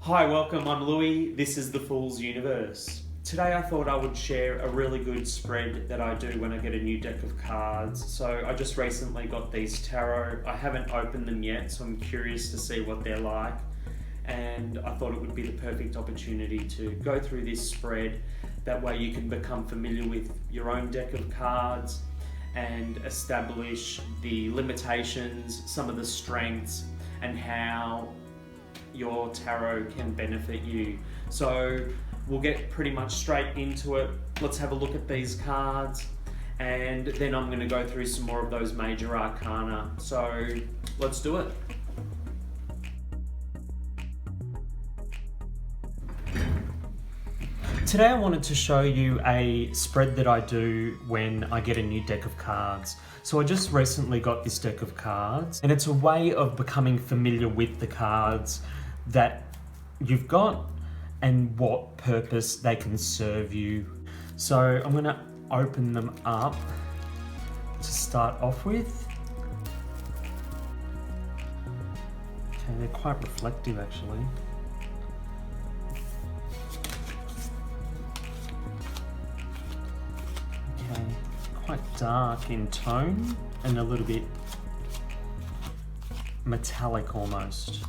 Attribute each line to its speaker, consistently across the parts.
Speaker 1: Hi, welcome, I'm Louis, this is the Fool's Universe. Today I thought I would share a really good spread that I do when I get a new deck of cards. So I just recently got these tarot. I haven't opened them yet, so I'm curious to see what they're like. And I thought it would be the perfect opportunity to go through this spread. That way you can become familiar with your own deck of cards and establish the limitations, some of the strengths, and how your tarot can benefit you. So we'll get pretty much straight into it. Let's have a look at these cards, and then I'm going to go through some more of those major arcana. So let's do it. Today I wanted to show you a spread that I do when I get a new deck of cards. So I just recently got this deck of cards, and it's a way of becoming familiar with the cards that you've got and what purpose they can serve you. So I'm going to open them up to start off with. Okay, they're quite reflective actually. Okay, quite dark in tone and a little bit metallic almost.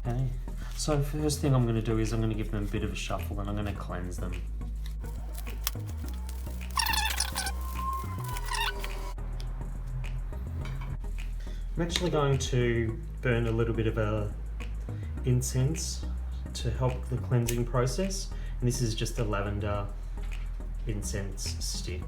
Speaker 1: Okay, so first thing I'm going to do is I'm going to give them a bit of a shuffle and I'm going to cleanse them. I'm actually going to burn a little bit of a incense to help the cleansing process, and this is just a lavender incense stick.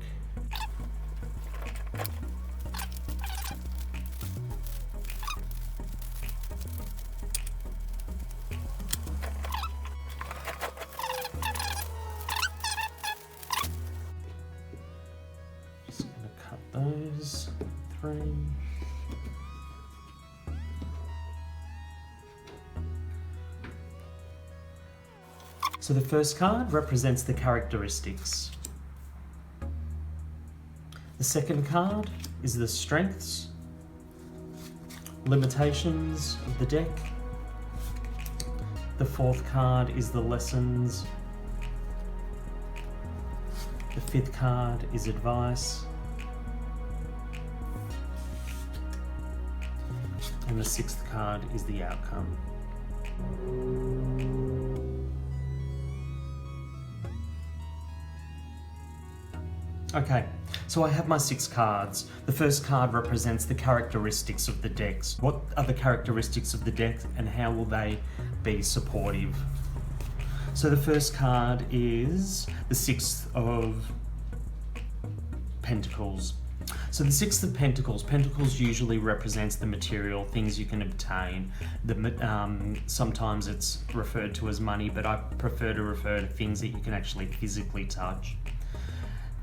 Speaker 1: Just going to cut those three. So the first card represents the characteristics. The second card is the strengths, limitations of the deck. The fourth card is the lessons. The fifth card is advice. And the sixth card is the outcome. Okay, so I have my 6 cards. The first card represents the characteristics of the decks. What are the characteristics of the deck and how will they be supportive? So the first card is the 6 of Pentacles. So the 6 of Pentacles usually represents the material, things you can obtain. Sometimes it's referred to as money, but I prefer to refer to things that you can actually physically touch.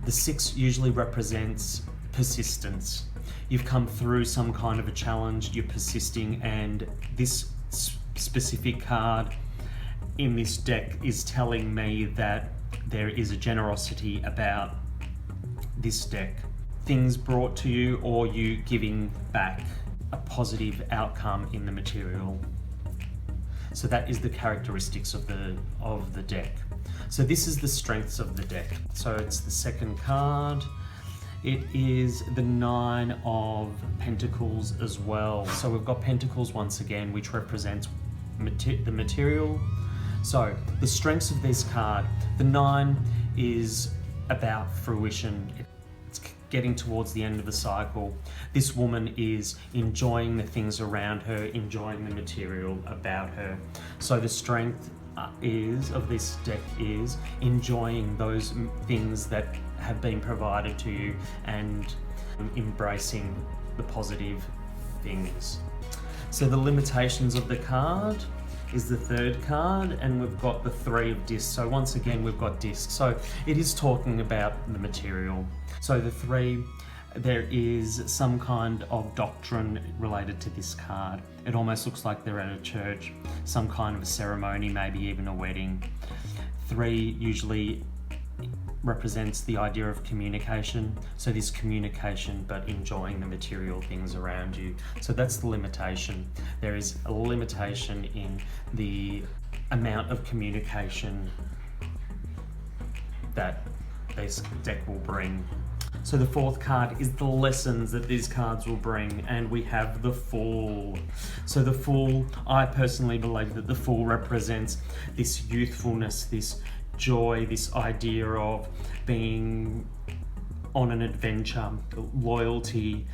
Speaker 1: The 6 usually represents persistence. You've come through some kind of a challenge, you're persisting, and this specific card in this deck is telling me that there is a generosity about this deck. Things brought to you or you giving back a positive outcome in the material. So that is the characteristics of the deck. So this is the strengths of the deck. So it's the second card. It is the 9 of Pentacles as well. So we've got Pentacles once again, which represents the material. So the strengths of this card, the 9 is about fruition. It's getting towards the end of the cycle. This woman is enjoying the things around her, enjoying the material about her. So the strength of this deck is enjoying those things that have been provided to you and embracing the positive things. So the limitations of the card is the third card, and we've got the 3 of discs. So once again we've got discs, so it is talking about the material. So the 3, there is some kind of doctrine related to this card. It almost looks like they're at a church, some kind of a ceremony, maybe even a wedding. 3 usually represents the idea of communication. So this communication, but enjoying the material things around you. So that's the limitation. There is a limitation in the amount of communication that this deck will bring. So the fourth card is the lessons that these cards will bring, and we have the Fool. So the Fool, I personally believe that the Fool represents this youthfulness, this joy, this idea of being on an adventure, loyalty,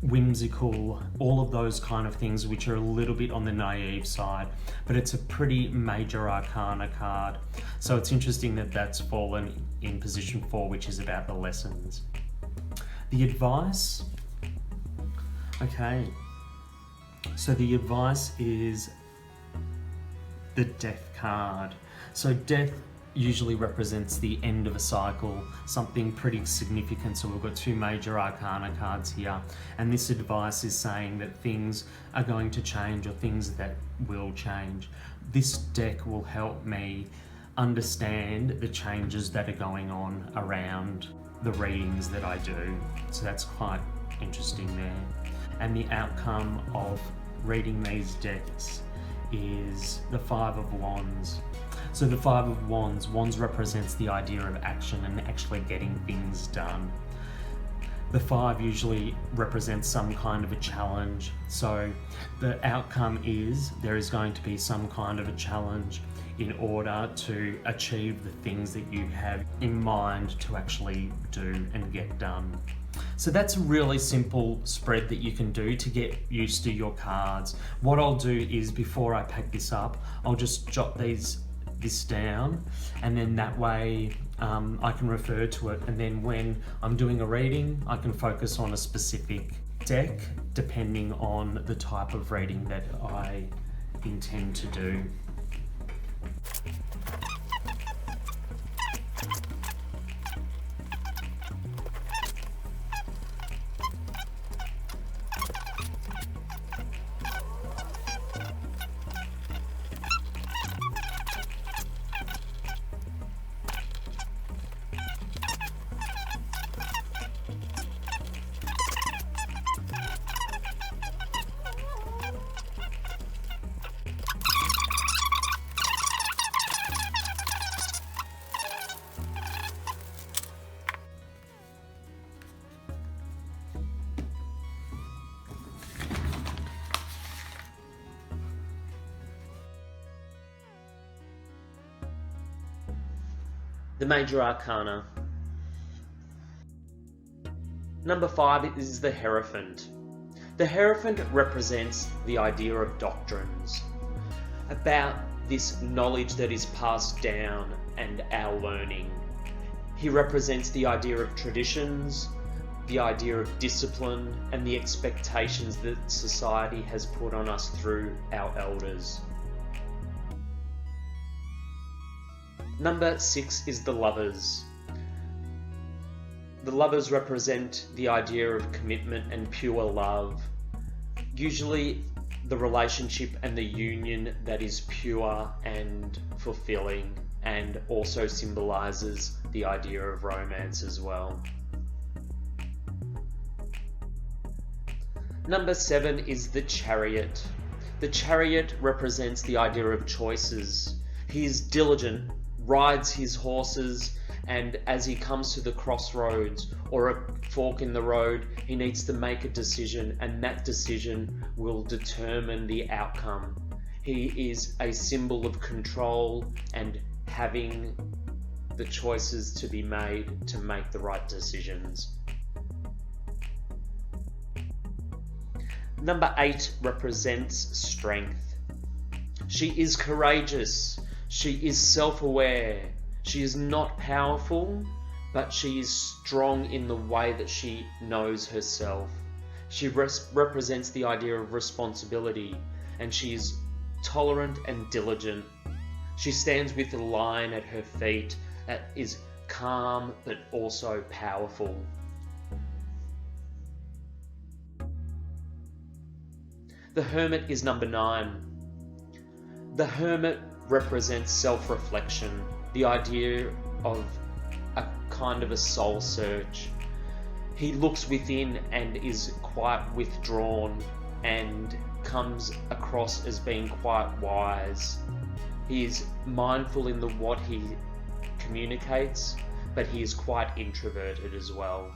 Speaker 1: whimsical, all of those kind of things which are a little bit on the naive side, but it's a pretty major arcana card. So it's interesting that that's fallen in position 4, which is about the lessons. The advice, okay, so the advice is the Death card. So death usually represents the end of a cycle, something pretty significant. So we've got 2 major arcana cards here, and this advice is saying that things are going to change, or things that will change. This deck will help me understand the changes that are going on around the readings that I do. So that's quite interesting there. And the outcome of reading these decks is the 5 of Wands. So the 5 of Wands, Wands represents the idea of action and actually getting things done. The 5 usually represents some kind of a challenge. So the outcome is there is going to be some kind of a challenge in order to achieve the things that you have in mind to actually do and get done. So that's a really simple spread that you can do to get used to your cards. What I'll do is, before I pack this up, I'll just jot this down, and then that way I can refer to it, and then when I'm doing a reading I can focus on a specific deck depending on the type of reading that I intend to do. The major arcana. Number 5 is the hierophant. The hierophant represents the idea of doctrines, about this knowledge that is passed down and our learning. He represents the idea of traditions, the idea of discipline, and the expectations that society has put on us through our elders. Number 6 is the lovers. The lovers represent the idea of commitment and pure love. Usually the relationship and the union that is pure and fulfilling, and also symbolizes the idea of romance as well. Number 7 is the chariot. The chariot represents the idea of choices. He is diligent, rides his horses, and as he comes to the crossroads or a fork in the road, he needs to make a decision, and that decision will determine the outcome. He is a symbol of control and having the choices to be made to make the right decisions. Number 8 represents strength. She is courageous. She is self-aware. She is not powerful, but she is strong in the way that she knows herself. She represents the idea of responsibility, and she is tolerant and diligent. She stands with a lion at her feet that is calm but also powerful. The hermit is number 9. The hermit represents self-reflection, the idea of
Speaker 2: a kind of a soul search. He looks within and is quite withdrawn and comes across as being quite wise. He is mindful in what he communicates, but he is quite introverted as well.